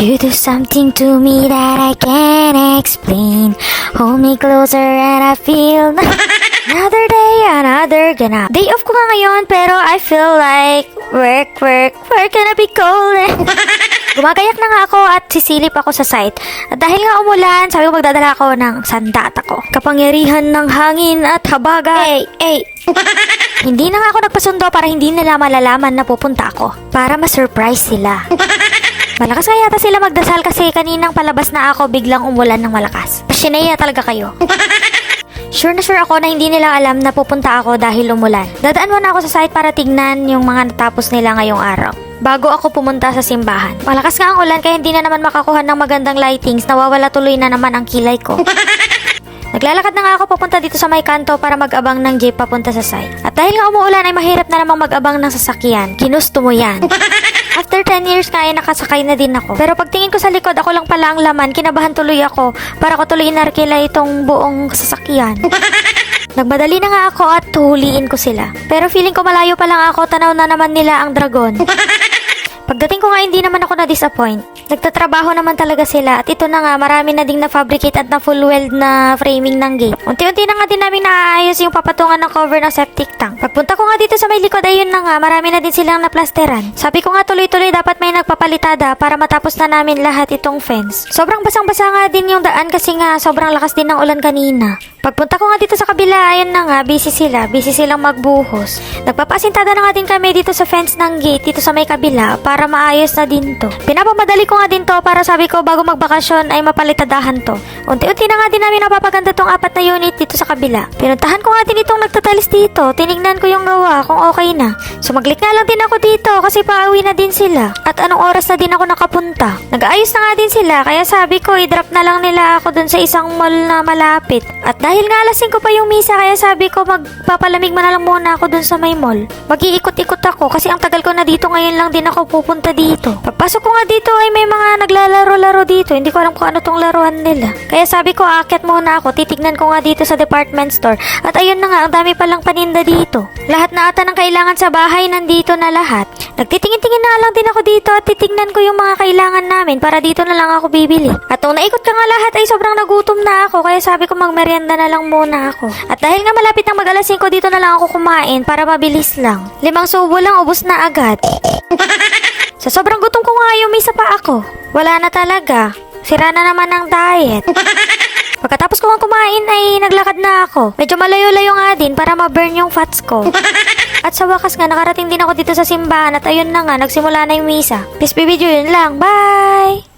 You do something to me that I can't explain. Hold me closer and I feel another day, another gana. Day off ko nga ngayon pero I feel like work gonna be cold. Gumagayak na nga ako at sisilip ako sa site. At dahil nga umulan, sabi ko magdadala ako ng sandata ko. Kapangyarihan ng hangin at habagat. Hindi na nga ako nagpasundo para hindi nila malalaman na pupunta ako. Para ma-surprise sila. Malakas nga yata sila magdasal kasi kaninang palabas na ako biglang umulan ng malakas. Pasyaneya talaga kayo. Sure na sure ako na hindi nila alam na pupunta ako dahil umulan. Dadaan muna ako sa site para tignan yung mga natapos nila ngayong araw. Bago ako pumunta sa simbahan. Malakas nga ang ulan kaya hindi na naman makakuha ng magandang lightings. Nawawala tuloy na naman ang kilay ko. Naglalakad na nga ako papunta dito sa may kanto para mag-abang ng jeep papunta sa site. At dahil nga umuulan ay mahirap na namang mag-abang ng sasakyan. Ginusto mo yan. After 10 years nga ay nakasakay na din ako. Pero pagtingin ko sa likod, ako lang pala ang laman. Kinabahan tuloy ako para ko tuloy inarkila itong buong sasakyan. Nagmadali na nga ako at huhuliin ko sila. Pero feeling ko malayo pa lang ako, tanaw na naman nila ang dragon. Pagdating ko nga hindi naman ako na-disappoint. Nagtatrabaho naman talaga sila at ito na nga marami na ding na-fabricate at na full weld na framing ng gate. Unti-unti na nga din namin naaayos yung papatungan ng cover ng septic tank. Pagpunta ko nga dito sa may likod ayun na nga marami na din silang naplasteran. Sabi ko nga tuloy-tuloy dapat may nagpapalitada para matapos na namin lahat itong fence. Sobrang basang-basa nga din yung daan kasi nga sobrang lakas din ng ulan kanina. Pagpunta ko nga dito sa kabila, ayun na nga, busy silang magbuhos. Nagpapasintada na nga din kami dito sa fence ng gate, dito sa may kabila, para maayos na din to. Pinapamadali ko nga din to para sabi ko bago magbakasyon ay mapalitadahan to. Unti-unti na nga din namin napapaganda tong 4 na unit dito sa kabila. Pinuntahan ko nga din itong nagtatalis dito, tinignan ko yung gawa kung okay na. Sumaglit nga lang din ako dito kasi pauwi na din sila. At anong oras na din ako nakapunta. Nag-aayos na nga din sila, kaya sabi ko i-drop na lang nila ako dun sa isang mall na malapit. At dahil nga alas 5 pa yung misa, kaya sabi ko magpapalamig na lang muna ako dun sa may mall. Mag-iikot-ikot ako kasi ang tagal ko na dito, ngayon lang din ako pupunta dito. Pagpasok ko nga dito ay may mga naglalaro-laro dito. Hindi ko alam kung ano tong laruan nila. Kaya sabi ko aakyat muna ako, titignan ko nga dito sa department store. At ayun na nga, ang dami palang paninda dito. Lahat na ata ng kailangan sa bahay nandito na lahat. Nagtitingin-tingin na lang din ako dito at titignan ko yung mga kailangan namin para dito na lang ako bibili. At nung naikot ka nga lahat ay sobrang nagutom na ako kaya sabi ko magmerienda na lang muna ako. At dahil nga malapit ng mag-alas 5 dito na lang ako kumain para mabilis lang. 5 subo lang, ubos na agad. Sa sobrang gutom ko nga umisa pa ako. Wala na talaga. Sira na naman ang diet. Pagkatapos ko nga kumain ay naglakad na ako. Medyo malayo-layo nga din para ma-burn yung fats ko. At sa wakas nga nakarating din ako dito sa simbahan at ayun na nga nagsimula na yung misa. Peace be with you, yun lang. Bye!